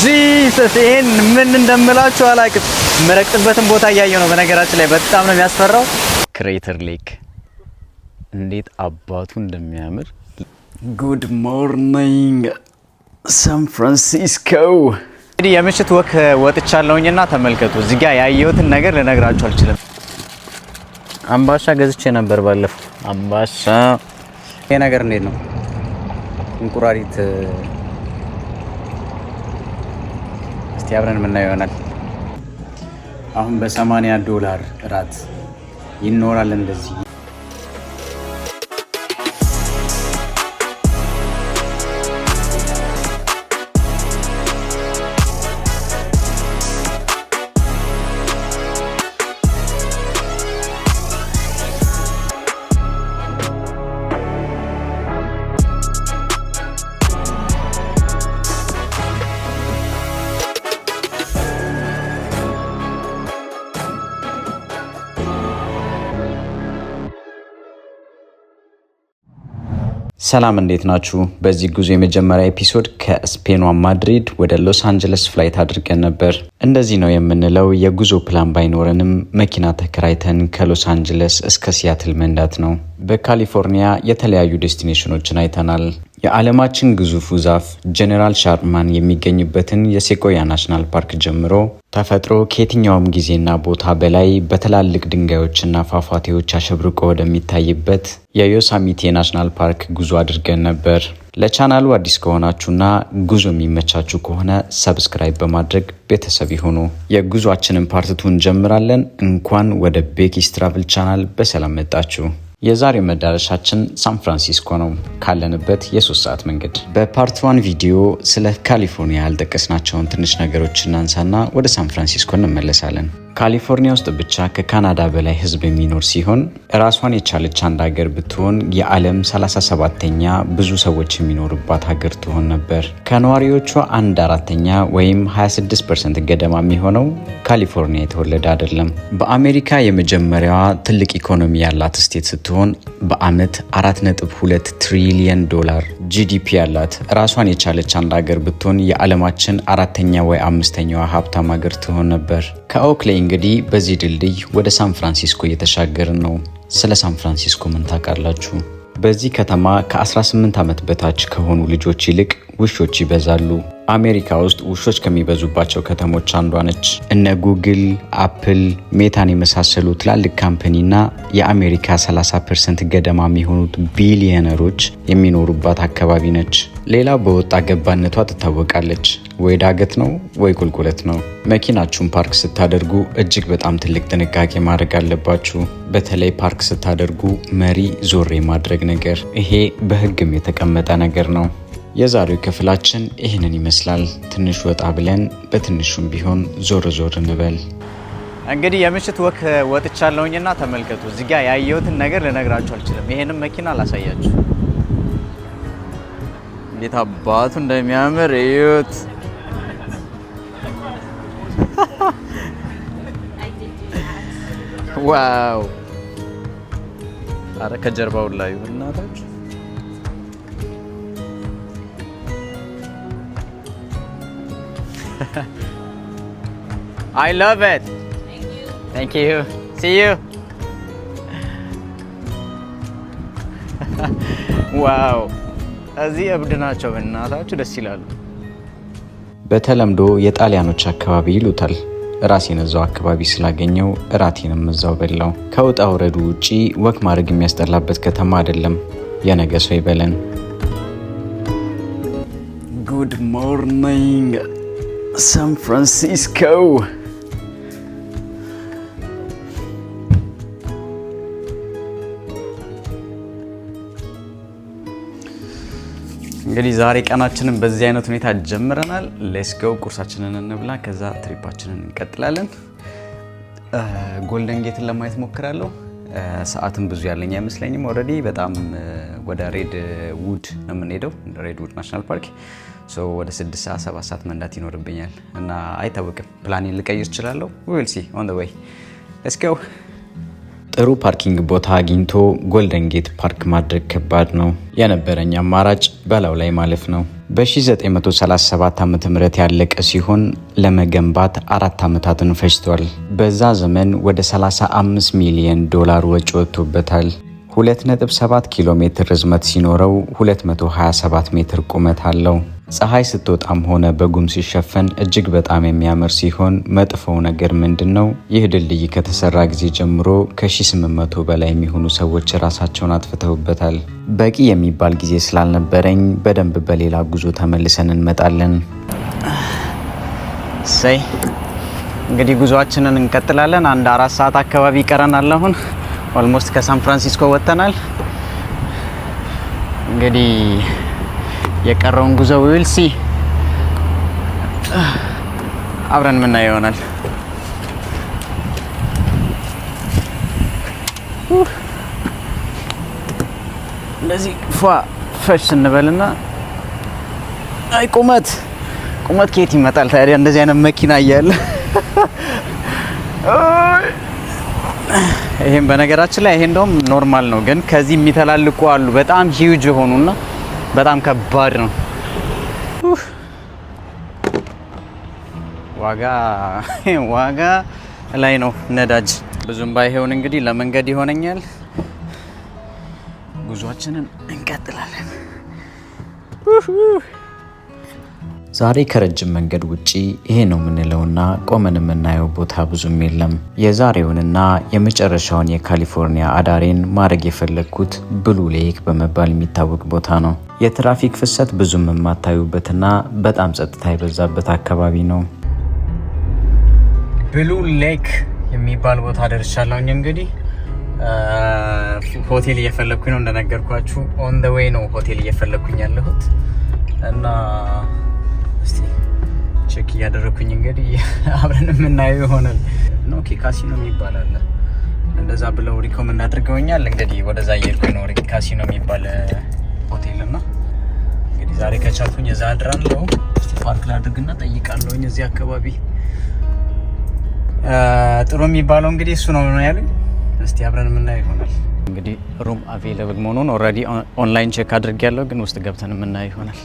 ጂሰስ ይሄን ምን እንደምላችሁ አላውቅም። መረቅጥበትን ቦታ እያየሁ ነው። በነገራችን ላይ በጣም ነው የሚያስፈራው። ክሬተር ሌክ እንዴት አባቱ እንደሚያምር። ጉድ ሞርኒንግ ሳን ፍራንሲስኮ። እንግዲህ የምሽት ወክ ወጥቻለሁኝና ተመልከቱ። እዚህ ጋር ያየሁትን ነገር ልነግራችሁ አልችልም። አምባሻ ገዝቼ ነበር ባለፈው። አምባሻ ይሄ ነገር እንዴት ነው? እንቁራሪት እስቲ አብረን የምናየው ይሆናል። አሁን $80 እራት ይኖራል እንደዚህ። ሰላም እንዴት ናችሁ? በዚህ ጉዞ የመጀመሪያ ኤፒሶድ ከስፔኗ ማድሪድ ወደ ሎስ አንጀለስ ፍላይት አድርገን ነበር። እንደዚህ ነው የምንለው የጉዞ ፕላን ባይኖረንም መኪና ተከራይተን ከሎስ አንጀለስ እስከ ሲያትል መንዳት ነው። በካሊፎርኒያ የተለያዩ ዴስቲኔሽኖችን አይተናል። የዓለማችን ግዙፉ ዛፍ ጄኔራል ሻርማን የሚገኝበትን የሴኮያ ናሽናል ፓርክ ጀምሮ ተፈጥሮ ከየትኛውም ጊዜና ቦታ በላይ በትላልቅ ድንጋዮችና ፏፏቴዎች አሸብርቆ ወደሚታይበት የዮሳሚቴ ናሽናል ፓርክ ጉዞ አድርገን ነበር። ለቻናሉ አዲስ ከሆናችሁና ጉዞ የሚመቻችሁ ከሆነ ሰብስክራይብ በማድረግ ቤተሰብ ይሁኑ። የጉዞአችንን ፓርት2 እንጀምራለን። እንኳን ወደ ቤኪስ ትራቭል ቻናል በሰላም መጣችሁ። የዛሬ መዳረሻችን ሳን ፍራንሲስኮ ነው። ካለንበት የ3 ሰዓት መንገድ። በፓርት 1 ቪዲዮ ስለ ካሊፎርኒያ ያልጠቀስናቸውን ትንሽ ነገሮች እናንሳና ወደ ሳን ፍራንሲስኮ እንመለሳለን። ካሊፎርኒያ ውስጥ ብቻ ከካናዳ በላይ ሕዝብ የሚኖር ሲሆን ራሷን የቻለች አንድ ሀገር ብትሆን የዓለም 37ኛ ብዙ ሰዎች የሚኖሩባት ሀገር ትሆን ነበር። ከነዋሪዎቿ 1/4 ወይም 26% ገደማ የሚሆነው ካሊፎርኒያ የተወለደ አይደለም። በአሜሪካ የመጀመሪያዋ ትልቅ ኢኮኖሚ ያላት ስቴት ስትሆን በአመት $4.2 ትሪሊየን ጂዲፒ ያላት ራሷን የቻለች አንድ ሀገር ብትሆን የዓለማችን 4ኛ ወይ 5ኛዋ ሀብታም ሀገር ትሆን ነበር። ከኦክሌይ እንግዲህ በዚህ ድልድይ ወደ ሳን ፍራንሲስኮ እየተሻገርን ነው። ስለ ሳን ፍራንሲስኮ ምን ታውቃላችሁ? በዚህ ከተማ ከ18 ዓመት በታች ከሆኑ ልጆች ይልቅ ውሾች ይበዛሉ። አሜሪካ ውስጥ ውሾች ከሚበዙባቸው ከተሞች አንዷ ነች። እነ ጉግል፣ አፕል፣ ሜታን የመሳሰሉ ትላልቅ ካምፓኒና የአሜሪካ 30% ገደማ የሚሆኑት ቢሊዮነሮች የሚኖሩባት አካባቢ ነች። ሌላው በወጣ ገባነቷ ትታወቃለች። ወይ ዳገት ነው ወይ ቁልቁለት ነው። መኪናችሁን ፓርክ ስታደርጉ እጅግ በጣም ትልቅ ጥንቃቄ ማድረግ አለባችሁ። በተለይ ፓርክ ስታደርጉ መሪ ዞር የማድረግ ነገር፣ ይሄ በሕግም የተቀመጠ ነገር ነው። የዛሬው ክፍላችን ይህንን ይመስላል። ትንሽ ወጣ ብለን በትንሹም ቢሆን ዞር ዞር እንበል። እንግዲህ የምሽት ወክ ወጥቻለሁኝና ተመልከቱ። እዚህ ጋር ያየሁትን ነገር ልነግራችሁ አልችልም። ይሄንን መኪና ላሳያችሁ። እንዴት አባቱ እንደሚያምር እዩት። ዋው! አረ ከጀርባው ላይ እናታችሁ I love it. Thank you. Thank you. See you. Wow. እዚህ እብድ ናቸው በእናታችሁ ደስ ይላሉ። በተለምዶ የጣሊያኖች አካባቢ ይሉታል። ራሴን እዛው አካባቢ ስላገኘው እራቴንም እዛው በላው። ከውጣ ውረዱ ውጪ ወክ ማድረግ የሚያስጠላበት ከተማ አይደለም። የነገ ሰው ይበለን። Good morning ሳን ፍራንሲስኮ። እንግዲህ ዛሬ ቀናችንን በዚህ አይነት ሁኔታ ጀምረናል። ሌትስ ጎ። ቁርሳችንን እንብላ፣ ከዛ ትሪፓችንን እንቀጥላለን። ጎልደን ጌትን ለማየት ሞክራለሁ። ሰዓትም ብዙ ያለኝ አይመስለኝም። ኦልሬዲ በጣም ወደ ሬድ ውድ ነው የምንሄደው፣ ሬድ ውድ ናሽናል ፓርክ። ወደ 6 ሰዓት 7 ሰዓት መንዳት ይኖርብኛል እና አይታወቅም። ፕላኔን ልቀይር እችላለሁ። ዊል ሲ ኦን ዘ ዌይ። ሌትስ ጎ። ጥሩ ፓርኪንግ ቦታ አግኝቶ ጎልደን ጌት ፓርክ ማድረግ ከባድ ነው። የነበረኝ አማራጭ በላው ላይ ማለፍ ነው። በ1937 ዓ.ም ያለቀ ሲሆን ለመገንባት 4 ዓመታትን ፈጅቷል። በዛ ዘመን ወደ 35 ሚሊዮን ዶላር ወጪ ወጥቶበታል። 2.7 ኪሎ ሜትር ርዝመት ሲኖረው 227 ሜትር ቁመት አለው። ፀሐይ ስትወጣም ሆነ በጉም ሲሸፈን እጅግ በጣም የሚያምር ሲሆን መጥፎው ነገር ምንድነው? ይህ ድልድይ ከተሰራ ጊዜ ጀምሮ ከ1800 በላይ የሚሆኑ ሰዎች ራሳቸውን አጥፍተውበታል። በቂ የሚባል ጊዜ ስላልነበረኝ በደንብ በሌላ ጉዞ ተመልሰን እንመጣለን። እንግዲህ ጉዞአችንን እንቀጥላለን። አንድ 4 ሰዓት አካባቢ ይቀረናል። አሁን ኦልሞስት ከሳን ፍራንሲስኮ ወጥተናል። እንግዲህ የቀረውን ጉዞ ዊልሲ አብረን ምናየው ይሆናል። እንደዚህ ፈሽ ስንበልና አይ ቁመት ከየት ይመጣል ታዲያ? እንደዚህ አይነት መኪና እያለ ይሄን በነገራችን ላይ ይሄ እንደውም ኖርማል ነው፣ ግን ከዚህ የሚተላልቁ አሉ በጣም ሂውጅ ሆኑና በጣም ከባድ ነው። ዋጋ ላይ ነው ነዳጅ ብዙም ባይሆን እንግዲህ ለመንገድ ይሆነኛል። ጉዟችንን እንቀጥላለን። ዛሬ ከረጅም መንገድ ውጪ ይሄ ነው የምንለውና ቆመን የምናየው ቦታ ብዙም የለም። የዛሬውንና የመጨረሻውን የካሊፎርኒያ አዳሬን ማድረግ የፈለግኩት ብሉ ሌክ በመባል የሚታወቅ ቦታ ነው። የትራፊክ ፍሰት ብዙም የማታዩበትና በጣም ጸጥታ የበዛበት አካባቢ ነው። ብሉ ሌክ የሚባል ቦታ ደርሻለሁኝ። እንግዲህ ሆቴል እየፈለግኩኝ ነው እንደነገርኳችሁ። ኦን ዘ ዌይ ነው ሆቴል እየፈለግኩኝ ያለሁት እና እስቲ ቼክ እያደረኩኝ እንግዲህ አብረን የምናየው ይሆናል። ኦኬ ካሲኖ የሚባል አለ እንደዛ ብለው ሪኮመንድ አድርገውኛል። እንግዲህ ወደዛ እየሄድኩኝ ነው። ካሲኖ የሚባል ሆቴል እና እንግዲህ ዛሬ ከቻልኩኝ እዛ አድራለሁ። ፓርክ ላድርግና ጠይቃለሁኝ እዚህ አካባቢ ጥሩ የሚባለው እንግዲህ እሱ ነው ያሉኝ። እስቲ አብረን የምናየው ይሆናል። እንግዲህ ሩም አቬይለብል መሆኑን ኦልሬዲ ኦንላይን ቼክ አድርጌያለሁ፣ ግን ውስጥ ገብተን የምናየው ይሆናል።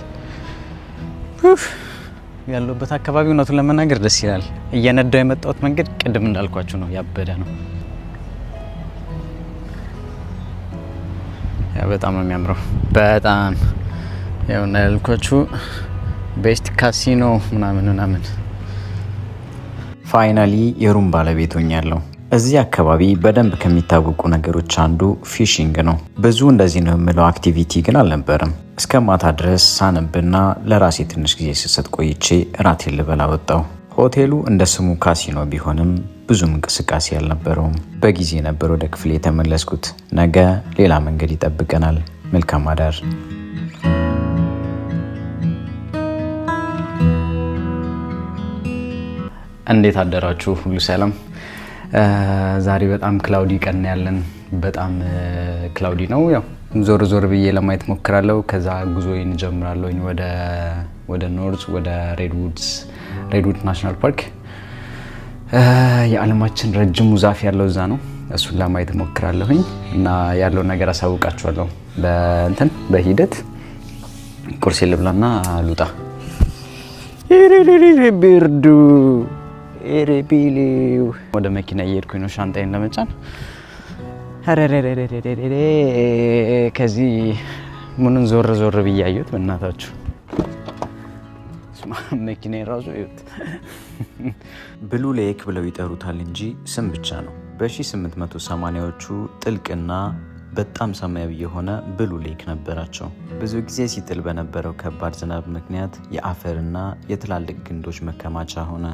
ያለበት አካባቢ እውነቱን ለመናገር ደስ ይላል። እየነዳው የመጣሁት መንገድ ቅድም እንዳልኳችሁ ነው፣ ያበደ ነው። ያ በጣም ነው የሚያምረው። በጣም ያው እንዳልኳችሁ ቤስት ካሲኖ ምናምን። ፋይናሊ የሩም ባለቤት ሆኛለሁ። እዚህ አካባቢ በደንብ ከሚታወቁ ነገሮች አንዱ ፊሽንግ ነው። ብዙ እንደዚህ ነው የምለው አክቲቪቲ ግን አልነበረም። እስከ ማታ ድረስ ሳነብና ለራሴ ትንሽ ጊዜ ስሰጥ ቆይቼ እራቴን ልበላ ወጣሁ። ሆቴሉ እንደ ስሙ ካሲኖ ቢሆንም ብዙም እንቅስቃሴ አልነበረውም። በጊዜ ነበር ወደ ክፍሌ የተመለስኩት። ነገ ሌላ መንገድ ይጠብቀናል። መልካም አዳር። እንዴት አደራችሁ? ሁሉ ሰላም? ዛሬ በጣም ክላውዲ ቀን ያለን፣ በጣም ክላውዲ ነው። ያው ዞር ብዬ ለማየት ሞክራለሁ። ከዛ ጉዞዬን ጀምራለሁኝ ወደ ኖርዝ፣ ወደ ሬድውድ ናሽናል ፓርክ። የዓለማችን ረጅሙ ዛፍ ያለው እዛ ነው። እሱን ለማየት ሞክራለሁኝ እና ያለውን ነገር አሳውቃችኋለሁ በሂደት። ቁርሴ ልብላና ሉጣ። ብርዱ ኤሬቢሊው ወደ መኪና እየሄድኩኝ ነው ሻንጣዬን ለመጫን። ከዚህ ምኑን ዞር ብያየሁት በእናታችሁ መኪና ራሱ ይሁት ብሉ ሌክ ብለው ይጠሩታል እንጂ ስም ብቻ ነው። በ1880ዎቹ ጥልቅና በጣም ሰማያዊ የሆነ ብሉ ሌክ ነበራቸው። ብዙ ጊዜ ሲጥል በነበረው ከባድ ዝናብ ምክንያት የአፈርና የትላልቅ ግንዶች መከማቻ ሆነ።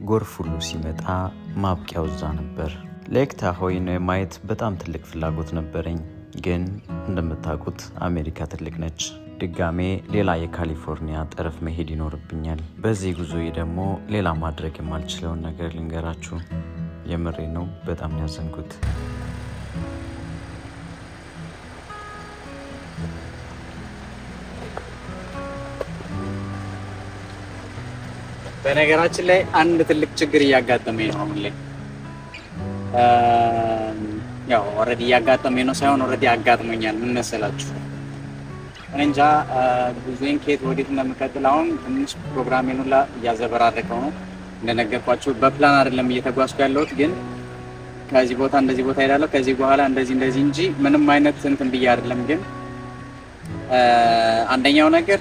ጎርፍ ሁሉ ሲመጣ ማብቂያው እዛ ነበር። ሌክ ታሆይን የማየት በጣም ትልቅ ፍላጎት ነበረኝ፣ ግን እንደምታውቁት አሜሪካ ትልቅ ነች። ድጋሜ ሌላ የካሊፎርኒያ ጠረፍ መሄድ ይኖርብኛል። በዚህ ጉዞዬ ደግሞ ሌላ ማድረግ የማልችለውን ነገር ልንገራችሁ። የምሬ ነው፣ በጣም ያዘንኩት። በነገራችን ላይ አንድ ትልቅ ችግር እያጋጠመኝ ነው አሁን ላይ። ያው ኦልሬዲ እያጋጠመኝ ነው ሳይሆን ኦልሬዲ አጋጥሞኛል። ምን መሰላችሁ? እንጃ ጉዞዬን ከየት ወዴት እንደምቀጥል አሁን ትንሽ ፕሮግራሜን ሁላ እያዘበራረቀው ነው። እንደነገርኳችሁ በፕላን አይደለም እየተጓዝኩ ያለሁት፣ ግን ከዚህ ቦታ እንደዚህ ቦታ ሄዳለሁ ከዚህ በኋላ እንደዚህ እንጂ ምንም አይነት እንትን ብዬ አይደለም። ግን አንደኛው ነገር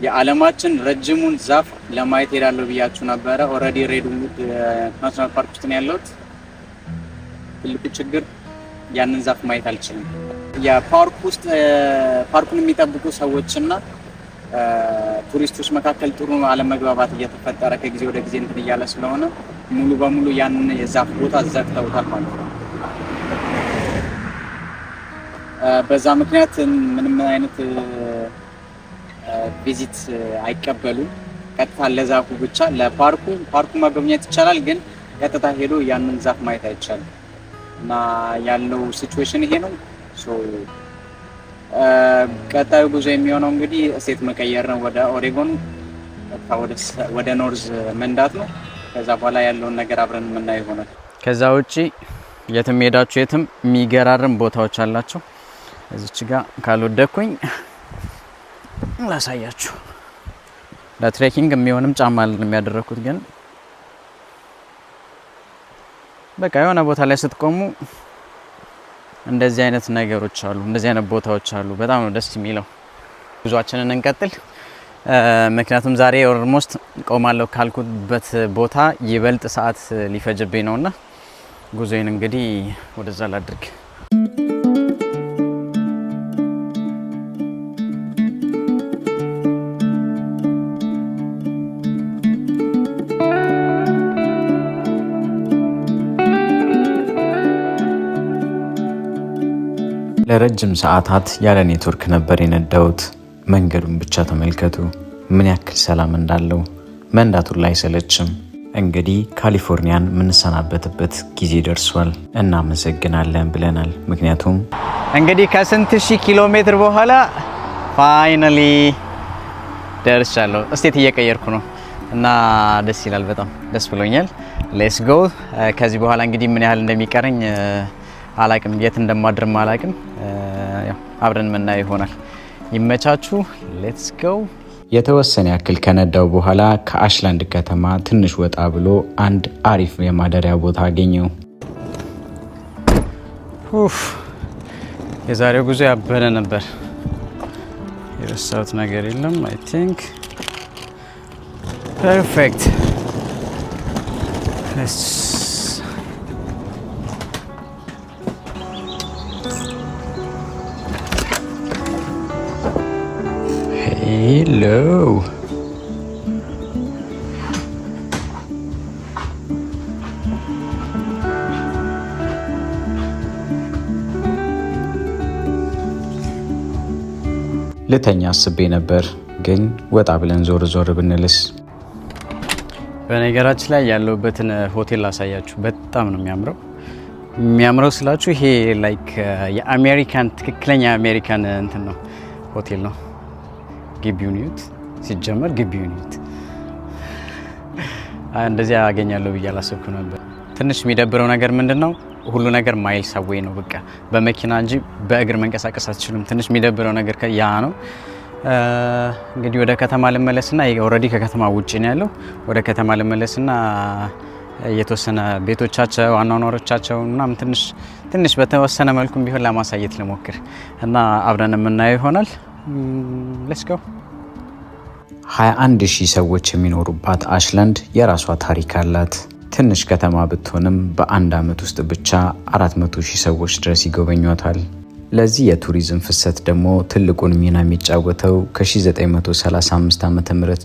የዓለማችን ረጅሙን ዛፍ ለማየት ሄዳለሁ ብያችሁ ነበረ። ኦልሬዲ ሬድውድ ናሽናል ፓርክ ውስጥ ነው ያለሁት። ትልቁ ችግር ያንን ዛፍ ማየት አልችልም። የፓርክ ውስጥ ፓርኩን የሚጠብቁ ሰዎችና ቱሪስቶች መካከል ጥሩ አለመግባባት እየተፈጠረ ከጊዜ ወደ ጊዜ እንትን እያለ ስለሆነ ሙሉ በሙሉ ያንን የዛፍ ቦታ ዘግተውታል ማለት ነው። በዛ ምክንያት ምንም አይነት ቪዚት አይቀበሉም። ቀጥታ ለዛፉ ብቻ ፓርኩ መጎብኘት ይቻላል፣ ግን ቀጥታ ሄዶ ያንን ዛፍ ማየት አይቻልም እና ያለው ሲቹዌሽን ይሄ ነው። ቀጣዩ ጉዞ የሚሆነው እንግዲህ ስቴት መቀየር ነው። ወደ ኦሬጎን ወደ ኖርዝ መንዳት ነው። ከዛ በኋላ ያለውን ነገር አብረን የምናየው ይሆናል። ከዛ ውጪ የትም ሄዳችሁ የትም የሚገራርም ቦታዎች አላቸው። እዚች ጋር ካልወደኩኝ ላሳያችሁ። ለትሬኪንግ የሚሆንም ጫማ የሚያደርኩት ግን በቃ የሆነ ቦታ ላይ ስትቆሙ እንደዚህ አይነት ነገሮች አሉ፣ እንደዚህ አይነት ቦታዎች አሉ። በጣም ነው ደስ የሚለው። ጉዟችንን እንቀጥል። ምክንያቱም ዛሬ ኦልሞስት ቆማለሁ ካልኩበት ቦታ ይበልጥ ሰዓት ሊፈጅብኝ ነውና ጉዞዬን እንግዲህ ወደዛ ላድርግ። ለረጅም ሰዓታት ያለ ኔትወርክ ነበር የነዳሁት። መንገዱን ብቻ ተመልከቱ፣ ምን ያክል ሰላም እንዳለው። መንዳቱን ላይ አይሰለችም። እንግዲህ ካሊፎርኒያን የምንሰናበትበት ጊዜ ደርሷል። እናመሰግናለን ብለናል። ምክንያቱም እንግዲህ ከስንት ሺህ ኪሎ ሜትር በኋላ ፋይናሊ ደርሻለሁ። እስቴት እየቀየርኩ ነው እና ደስ ይላል። በጣም ደስ ብሎኛል። ሌትስ ጎ። ከዚህ በኋላ እንግዲህ ምን ያህል እንደሚቀረኝ አላቅም፣ የት እንደማድርም አላቅም። ያው አብረን የምናየው ይሆናል። ይመቻችሁ። ሌትስ ጎ። የተወሰነ ያክል ከነዳው በኋላ ከአሽላንድ ከተማ ትንሽ ወጣ ብሎ አንድ አሪፍ የማደሪያ ቦታ አገኘው። የዛሬው ጉዞ ያበደ ነበር። የረሳሁት ነገር የለም። አይ ቲንክ ፐርፌክት። ሄሎ ልተኛ አስቤ ነበር፣ ግን ወጣ ብለን ዞር ብንልስ? በነገራችን ላይ ያለውበትን ሆቴል ላሳያችሁ። በጣም ነው የሚያምረው ስላችሁ ይሄ ላይክ የአሜሪካን ትክክለኛ የአሜሪካን እንትን ነው ሆቴል ነው። ግቢውን ይዩት። ሲጀመር ግቢውን ይዩት። እንደዚህ አገኛለሁ ብዬ አላሰብኩ ነበር። ትንሽ የሚደብረው ነገር ምንድነው? ሁሉ ነገር ማይልስ አዌይ ነው። በቃ በመኪና እንጂ በእግር መንቀሳቀስ አትችሉም። ትንሽ የሚደብረው ነገር ያ ነው። እንግዲህ ወደ ከተማ ልመለስና ኦልሬዲ ከከተማ ውጪ ነው ያለው። ወደ ከተማ ልመለስና የተወሰነ ቤቶቻቸው አኗኗሮቻቸው ምናምን ትንሽ በተወሰነ መልኩም ቢሆን ለማሳየት ልሞክር እና አብረን የምናየው ይሆናል። ሌትስ ጎ። 21,000 ሰዎች የሚኖሩባት አሽላንድ የራሷ ታሪክ አላት። ትንሽ ከተማ ብትሆንም በአንድ ዓመት ውስጥ ብቻ 400,000 ሰዎች ድረስ ይጎበኟታል። ለዚህ የቱሪዝም ፍሰት ደግሞ ትልቁን ሚና የሚጫወተው ከ1935 ዓ.ም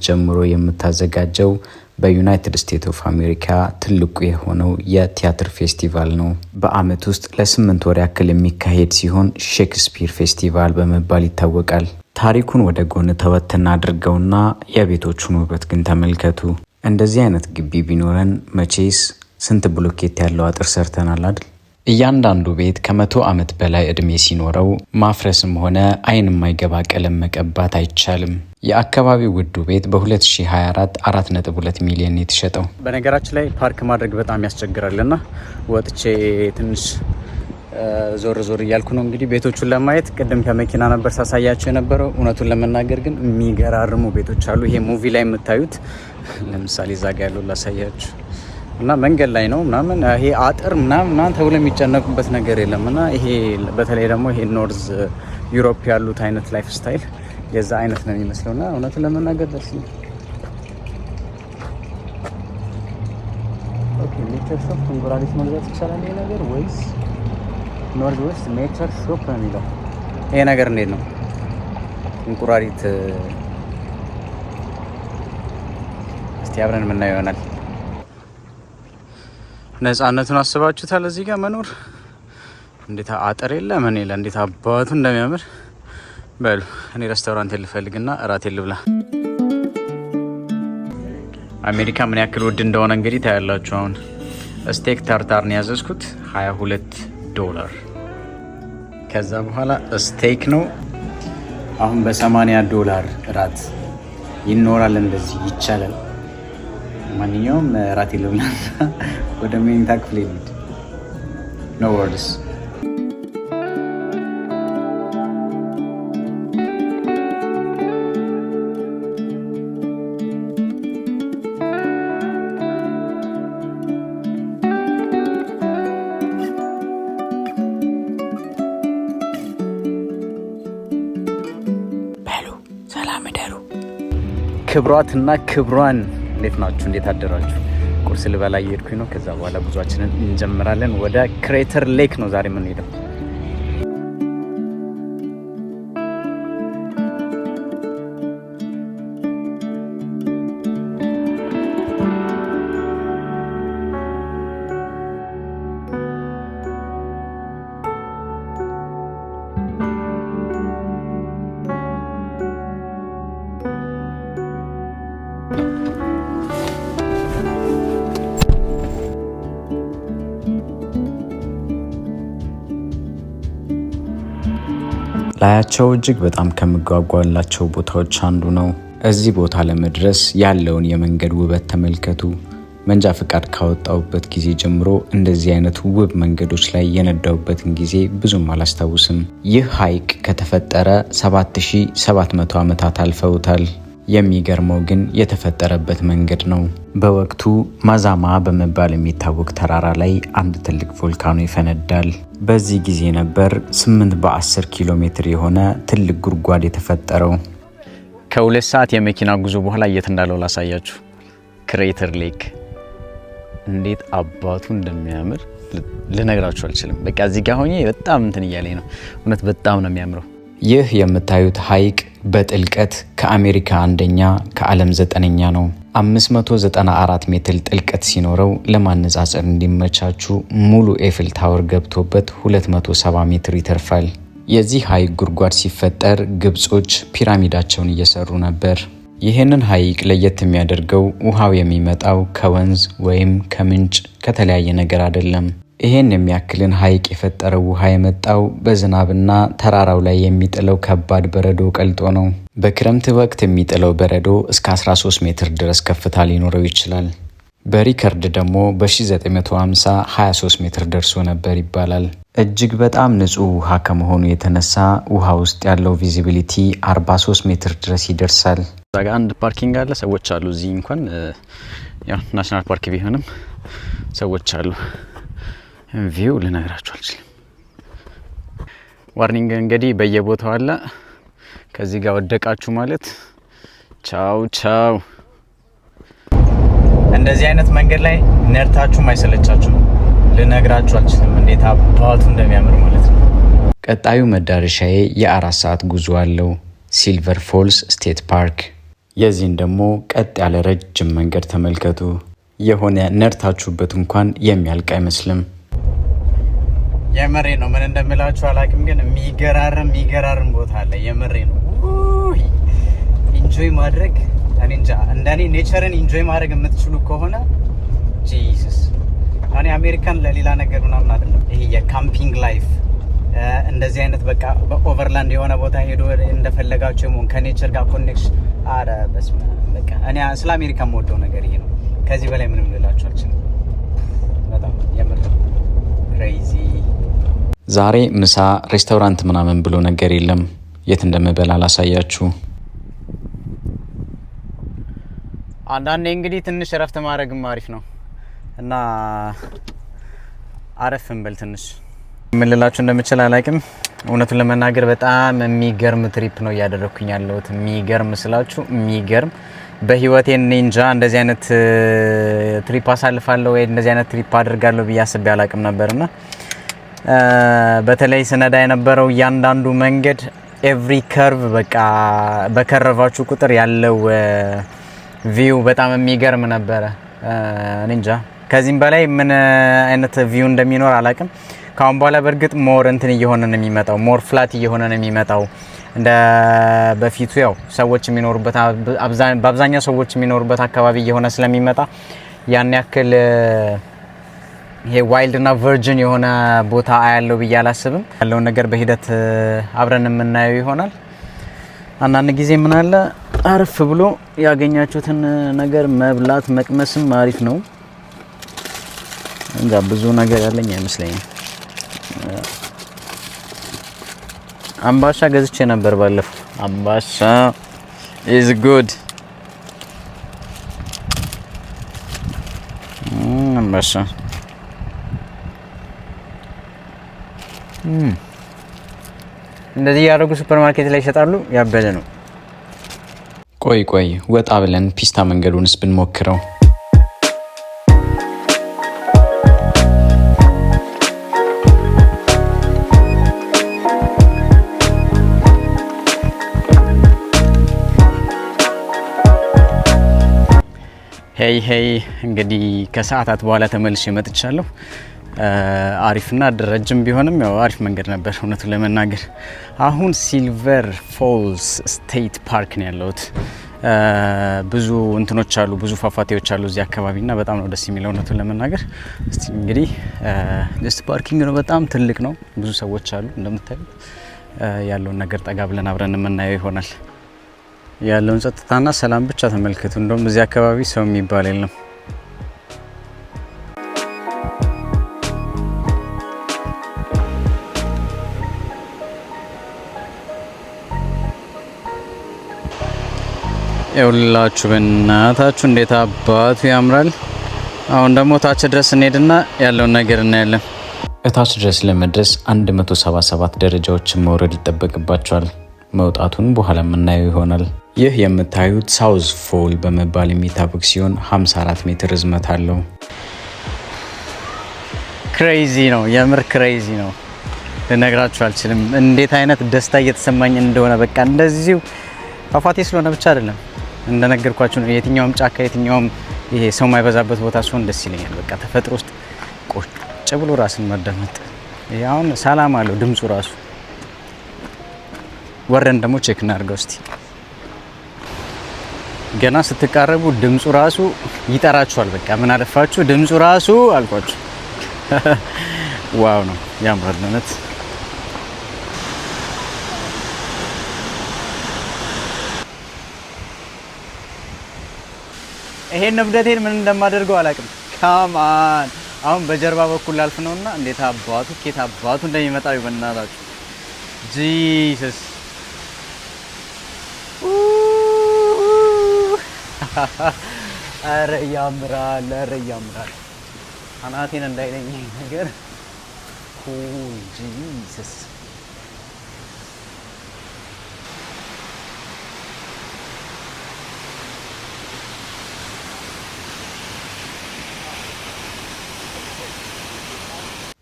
ጀምሮ የምታዘጋጀው በዩናይትድ ስቴትስ ኦፍ አሜሪካ ትልቁ የሆነው የቲያትር ፌስቲቫል ነው። በአመት ውስጥ ለ8 ወር ያክል የሚካሄድ ሲሆን ሼክስፒር ፌስቲቫል በመባል ይታወቃል። ታሪኩን ወደ ጎን ተወትና አድርገውና የቤቶቹን ውበት ግን ተመልከቱ። እንደዚህ አይነት ግቢ ቢኖረን መቼስ ስንት ብሎኬት ያለው አጥር ሰርተናል አይደል? እያንዳንዱ ቤት ከ100 ዓመት በላይ እድሜ ሲኖረው ማፍረስም ሆነ አይን የማይገባ ቀለም መቀባት አይቻልም። የአካባቢው ውዱ ቤት በ2024 4.2 ሚሊዮን የተሸጠው። በነገራችን ላይ ፓርክ ማድረግ በጣም ያስቸግራልና ወጥቼ ትንሽ ዞር ዞር እያልኩ ነው እንግዲህ ቤቶቹን ለማየት። ቅድም ከመኪና ነበር ሳሳያቸው የነበረው። እውነቱን ለመናገር ግን የሚገራርሙ ቤቶች አሉ። ይሄ ሙቪ ላይ የምታዩት ለምሳሌ እዛ ጋ ያለው ላሳያችሁ እና መንገድ ላይ ነው ምናምን ይሄ አጥር ምናምን ተብሎ የሚጨነቁበት ነገር የለም። እና ይሄ በተለይ ደግሞ ይሄ ኖርዝ ዩሮፕ ያሉት አይነት ላይፍ ስታይል የዛ አይነት ነው የሚመስለው። እና እውነቱን ለመናገር ደስ ይላል። ኦኬ ኔቸር ሾፕ እንቁራሪት መግዛት ይቻላል ይሄ ነገር ወይስ ኖርዝ ዌስት ኔቸር ሾፕ ነው የሚለው? ይሄ ነገር እንዴት ነው? እንቁራሪት እስቲ አብረን የምናየው ይሆናል። ነፃነቱን አስባችሁታል? እዚህ ጋር መኖር እንዴት አጥር የለ ምን የለ እንዴት አባቱ እንደሚያምር በሉ። እኔ ሬስቶራንት ልፈልግና እራት ልብላ። አሜሪካ ምን ያክል ውድ እንደሆነ እንግዲህ ታያላችሁ። አሁን ስቴክ ታርታር ነው ያዘዝኩት $22። ከዛ በኋላ ስቴክ ነው አሁን $80 እራት ይኖራል። እንደዚህ ይቻላል። ማንኛውም እራት ልብላ ወደ መኝታ ክፍል ልሂድ። ኖ ወርድስ ክብሯትና ክብሯን እንዴት ናችሁ? እንዴት አደራችሁ? ቁርስ ልበላ እየሄድኩኝ ነው። ከዛ በኋላ ጉዟችንን እንጀምራለን። ወደ ክሬተር ሌክ ነው ዛሬ የምንሄደው። ላያቸው እጅግ በጣም ከምጓጓላቸው ቦታዎች አንዱ ነው። እዚህ ቦታ ለመድረስ ያለውን የመንገድ ውበት ተመልከቱ። መንጃ ፍቃድ ካወጣውበት ጊዜ ጀምሮ እንደዚህ አይነት ውብ መንገዶች ላይ የነዳውበትን ጊዜ ብዙም አላስታውስም። ይህ ሐይቅ ከተፈጠረ 7700 ዓመታት አልፈውታል። የሚገርመው ግን የተፈጠረበት መንገድ ነው። በወቅቱ ማዛማ በመባል የሚታወቅ ተራራ ላይ አንድ ትልቅ ቮልካኖ ይፈነዳል። በዚህ ጊዜ ነበር 8 በ10 ኪሎ ሜትር የሆነ ትልቅ ጉድጓድ የተፈጠረው። ከ2 ሰዓት የመኪና ጉዞ በኋላ የት እንዳለው ላሳያችሁ። ክሬተር ሌክ እንዴት አባቱ እንደሚያምር ልነግራችሁ አልችልም። በቃ እዚህ ጋር ሆኜ በጣም እንትን እያለኝ ነው። እውነት በጣም ነው የሚያምረው። ይህ የምታዩት ሐይቅ በጥልቀት ከአሜሪካ አንደኛ ከዓለም 9ኛ ነው። 594 ሜትር ጥልቀት ሲኖረው ለማነጻጸር እንዲመቻችሁ ሙሉ ኤፍል ታወር ገብቶበት 270 ሜትር ይተርፋል። የዚህ ሐይቅ ጉድጓድ ሲፈጠር ግብጾች ፒራሚዳቸውን እየሰሩ ነበር። ይህንን ሐይቅ ለየት የሚያደርገው ውሃው የሚመጣው ከወንዝ ወይም ከምንጭ ከተለያየ ነገር አይደለም። ይሄን የሚያክልን ሐይቅ የፈጠረው ውሃ የመጣው በዝናብና ተራራው ላይ የሚጥለው ከባድ በረዶ ቀልጦ ነው። በክረምት ወቅት የሚጥለው በረዶ እስከ 13 ሜትር ድረስ ከፍታ ሊኖረው ይችላል። በሪከርድ ደግሞ በ1950 23 ሜትር ደርሶ ነበር ይባላል። እጅግ በጣም ንጹህ ውሃ ከመሆኑ የተነሳ ውሃ ውስጥ ያለው ቪዚቢሊቲ 43 ሜትር ድረስ ይደርሳል። እዛ ጋ አንድ ፓርኪንግ አለ፣ ሰዎች አሉ። እዚህ እንኳን ያው ናሽናል ፓርክ ቢሆንም ሰዎች አሉ። ቪው ልነግራችሁ አልችልም። ዋርኒንግ እንግዲህ በየቦታው አለ። ከዚህ ጋር ወደቃችሁ ማለት ቻው ቻው። እንደዚህ አይነት መንገድ ላይ ነርታችሁም አይሰለቻችሁም። ልነግራችሁ አልችልም እንዴት አባቱ እንደሚያምር ማለት ነው። ቀጣዩ መዳረሻዬ የ4 ሰዓት ጉዞ አለው፣ ሲልቨር ፎልስ ስቴት ፓርክ። የዚህን ደግሞ ቀጥ ያለ ረጅም መንገድ ተመልከቱ። የሆነ ነርታችሁበት እንኳን የሚያልቅ አይመስልም። የመሬ ነው። ምን እንደምላችሁ አላውቅም፣ ግን የሚገራርም ቦታ አለ። የመሬ ነው። ኢንጆይ ማድረግ እኔ እንጃ። እንደኔ ኔቸርን ኢንጆይ ማድረግ የምትችሉ ከሆነ ጂሰስ። እኔ አሜሪካን ለሌላ ነገር ምናምን አይደለም። ይሄ የካምፒንግ ላይፍ እንደዚህ አይነት በቃ በኦቨርላንድ የሆነ ቦታ ሄዶ እንደፈለጋችሁ የመሆን ከኔቸር ጋር ኮኔክሽን። አረ በስመ አብ። በቃ እኔ ስለ አሜሪካ የምወደው ነገር ይሄ ነው። ከዚህ በላይ ምንም ልላችሁ አልችልም። በጣም የምር ክሬዚ። ዛሬ ምሳ ሬስቶራንት ምናምን ብሎ ነገር የለም። የት እንደምበላ አላሳያችሁ። አንዳንዴ እንግዲህ ትንሽ እረፍት ማድረግም አሪፍ ነው እና አረፍ እንበል ትንሽ። ምን ልላችሁ እንደምችል አላውቅም። እውነቱን ለመናገር በጣም የሚገርም ትሪፕ ነው እያደረኩኝ ያለሁት። የሚገርም ስላችሁ የሚገርም በህይወቴ እንጃ እንደዚህ አይነት ትሪፕ አሳልፋለሁ ወይ እንደዚህ አይነት ትሪፕ አድርጋለሁ ብዬ አስቤ አላውቅም ነበርና በተለይ ስነዳ የነበረው እያንዳንዱ መንገድ ኤቭሪ ከርቭ በቃ በከረቫችሁ ቁጥር ያለው ቪው በጣም የሚገርም ነበረ። እንጃ ከዚህም በላይ ምን አይነት ቪው እንደሚኖር አላውቅም። ካሁን በኋላ በእርግጥ ሞር እንትን እየሆነ ነው የሚመጣው፣ ሞር ፍላት እየሆነ ነው የሚመጣው። እንደ በፊቱ ያው ሰዎች የሚኖሩበት በአብዛኛው ሰዎች የሚኖሩበት አካባቢ እየሆነ ስለሚመጣ ያን ያክል ይሄ ዋይልድ እና ቨርጂን የሆነ ቦታ አያለው ብዬ አላስብም። ያለውን ነገር በሂደት አብረን የምናየው ይሆናል። አንዳንድ ጊዜ ምን አለ አርፍ ብሎ ያገኛችሁትን ነገር መብላት መቅመስም አሪፍ ነው። እንጃ ብዙ ነገር ያለኝ አይመስለኝም። አምባሻ ገዝቼ ነበር ባለፈው። አምባሻ is good አምባሻ እንደዚህ ያደረጉ ሱፐርማርኬት ላይ ይሸጣሉ። ያበደ ነው። ቆይ ወጣ ብለን ፒስታ መንገዱንስ ብንሞክረው። ሄይ እንግዲህ ከሰዓታት በኋላ ተመልሼ መጥቻለሁ። አሪፍና ረጅም ቢሆንም ያው አሪፍ መንገድ ነበር እውነቱን ለመናገር። አሁን ሲልቨር ፎልስ ስቴት ፓርክ ነው ያለሁት። ብዙ እንትኖች አሉ፣ ብዙ ፏፏቴዎች አሉ እዚህ አካባቢና በጣም ነው ደስ የሚለው እውነቱን ለመናገር። እስቲ እንግዲህ ጀስት ፓርኪንግ ነው፣ በጣም ትልቅ ነው፣ ብዙ ሰዎች አሉ እንደምታዩት። ያለውን ነገር ጠጋ ብለን አብረን የምናየው ይሆናል። ያለውን ጸጥታና ሰላም ብቻ ተመልከቱ። እንደውም እዚህ አካባቢ ሰው የሚባል የለም። ይኸውላችሁ በእናታችሁ እንዴት አባቱ ያምራል። አሁን ደግሞ ታች ድረስ እንሄድና ያለውን ነገር እናያለን። እታች ድረስ ለመድረስ 177 ደረጃዎችን መውረድ ይጠበቅባቸዋል። መውጣቱን በኋላ የምናየው ይሆናል። ይህ የምታዩት ሳውዝ ፎል በመባል የሚታወቅ ሲሆን 54 ሜትር ርዝመት አለው። ክሬዚ ነው፣ የምር ክሬዚ ነው። ልነግራችሁ አልችልም እንዴት አይነት ደስታ እየተሰማኝ እንደሆነ። በቃ እንደዚሁ ፏፏቴ ስለሆነ ብቻ አይደለም፣ እንደነገርኳችሁ ነው። የትኛውም ጫካ የትኛውም ይሄ ሰው የማይበዛበት ቦታ ሲሆን ደስ ይለኛል። በቃ ተፈጥሮ ውስጥ ቁጭ ብሎ ራስን ማዳመጥ። አሁን ሰላም አለው ድምፁ ራሱ። ወረን ደግሞ ቼክ እናድርገው እስቲ። ገና ስትቃረቡ ድምፁ ራሱ ይጠራችኋል። በቃ ምን አለፋችሁ ድምፁ ራሱ አልኳችሁ። ዋው ነው፣ ያምራል ማለት። ይሄን ንብደቴን ምን እንደማደርገው አላውቅም። ካማን አሁን በጀርባ በኩል ላልፍ ነውና እንዴት አባቱ ኬት አባቱ እንደሚመጣው ይበናላችሁ። ጂሰስ አረ ያምራል፣ አረ ያምራል። አናቴን እንዳይለኝ ነገር ኩል ጂሰስ።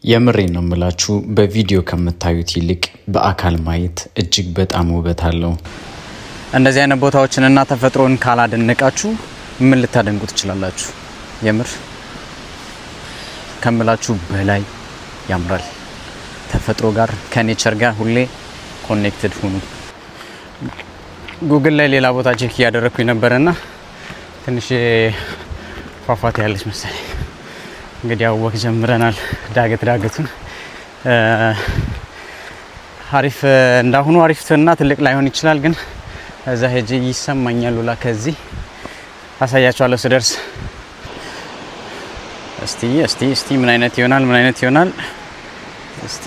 የምሬን ነው የምላችሁ። በቪዲዮ ከምታዩት ይልቅ በአካል ማየት እጅግ በጣም ውበት አለው። እንደዚህ አይነት ቦታዎችን እና ተፈጥሮን ካላደነቃችሁ ምን ልታደንቁ ትችላላችሁ? የምር ከምላችሁ በላይ ያምራል። ተፈጥሮ ጋር ከኔቸር ጋር ሁሌ ኮኔክትድ ሁኑ። ጉግል ላይ ሌላ ቦታ ቼክ እያደረኩኝ ነበርና ትንሽ ፏፏቴ ያለች መሰለኝ። እንግዲህ አወክ ጀምረናል። ዳገቱን አሪፍ እንዳሁኑ አሪፍና ትልቅ ላይሆን ይችላል፣ ግን እዛ ሄጄ ይሰማኛል። ላ ከዚህ አሳያችኋለሁ ስደርስ። እስቲ ምን አይነት ይሆናል እስቲ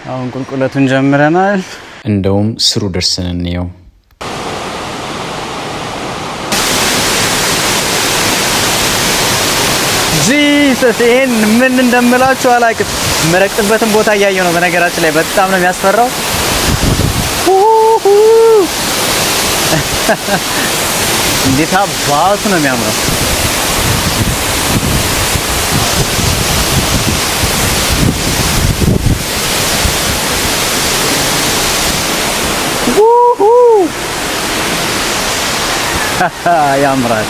አሁን ቁልቁለቱን ጀምረናል። እንደውም ስሩ ደርሰን እንየው። ጂሰስ ይሄን ምን እንደምላችሁ አላውቅም። መረቅጥበትን ቦታ እያየሁ ነው። በነገራችን ላይ በጣም ነው የሚያስፈራው። እንዴት አባቱ ነው የሚያምረው። ያምራል።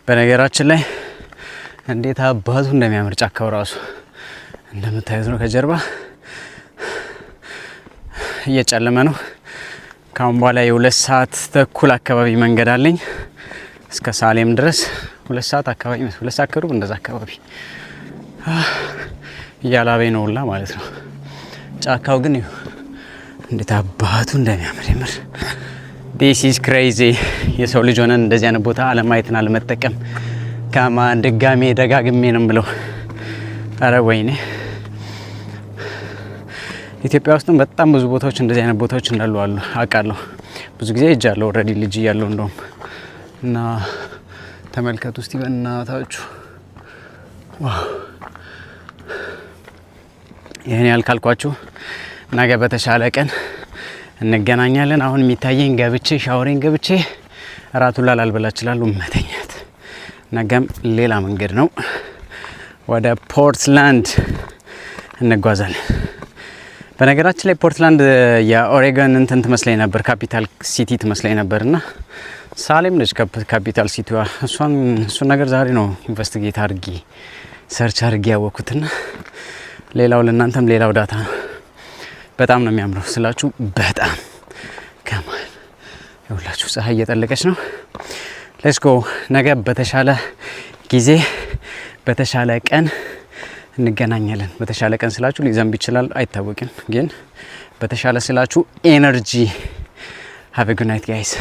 በነገራችን ላይ እንዴት አባቱ እንደሚያምር ጫካው ራሱ እንደምታዩት ነው። ከጀርባ እየጨለመ ነው። ካሁን በኋላ የ2 ሰዓት ተኩል አካባቢ መንገድ አለኝ እስከ ሳሌም ድረስ 2 ሰዓት አካባቢ 2 ሰዓት ከሩብ እንደዛ አካባቢ እያላበኝ ነው ሁላ ማለት ነው። ጫካው ግን እንዴት አባቱ እንደሚያምር የምር this is crazy። የሰው ልጅ ሆነን እንደዚህ አይነት ቦታ አለማየትና አለመጠቀም ከማን ድጋሜ ደጋግሜ ነው ብለው። አረ ወይኔ ኢትዮጵያ ውስጥም በጣም ብዙ ቦታዎች እንደዚህ አይነት ቦታዎች እንዳሉ አውቃለሁ። ብዙ ጊዜ ሄጃለሁ ኦልሬዲ ልጅ እያለሁ እንደውም እና ተመልከቱ እስቲ በእናታችሁ ዋው። ይሄን ያልካልኳችሁ ነገ በተሻለ ቀን እንገናኛለን። አሁን የሚታየኝ ገብቼ ሻወሬን ገብቼ እራቱን ላልበላ እችላለሁ መተኛት። ነገም ሌላ መንገድ ነው። ወደ ፖርትላንድ እንጓዛለን። በነገራችን ላይ ፖርትላንድ የኦሬገን እንትን ትመስለኝ ነበር፣ ካፒታል ሲቲ ትመስለኝ ነበርና ሳሌም ነች ካፒታል ሲቲዋ። እሱን ነገር ዛሬ ነው ኢንቨስቲጌት አድርጌ ሰርች አድርጌ ያወኩትና ሌላው ለእናንተም ሌላው ዳታ ነው። በጣም ነው የሚያምረው ስላችሁ በጣም ከማል ይኸውላችሁ ፀሐይ እየጠለቀች ነው። ሌትስ ጎ። ነገ በተሻለ ጊዜ በተሻለ ቀን እንገናኛለን። በተሻለ ቀን ስላችሁ ሊዘንብ ይችላል አይታወቅም፣ ግን በተሻለ ስላችሁ ኤነርጂ። ሃቭ a good night guys,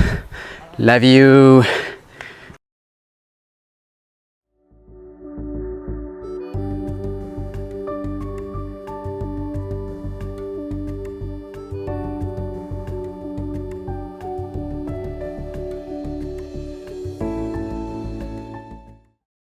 love you።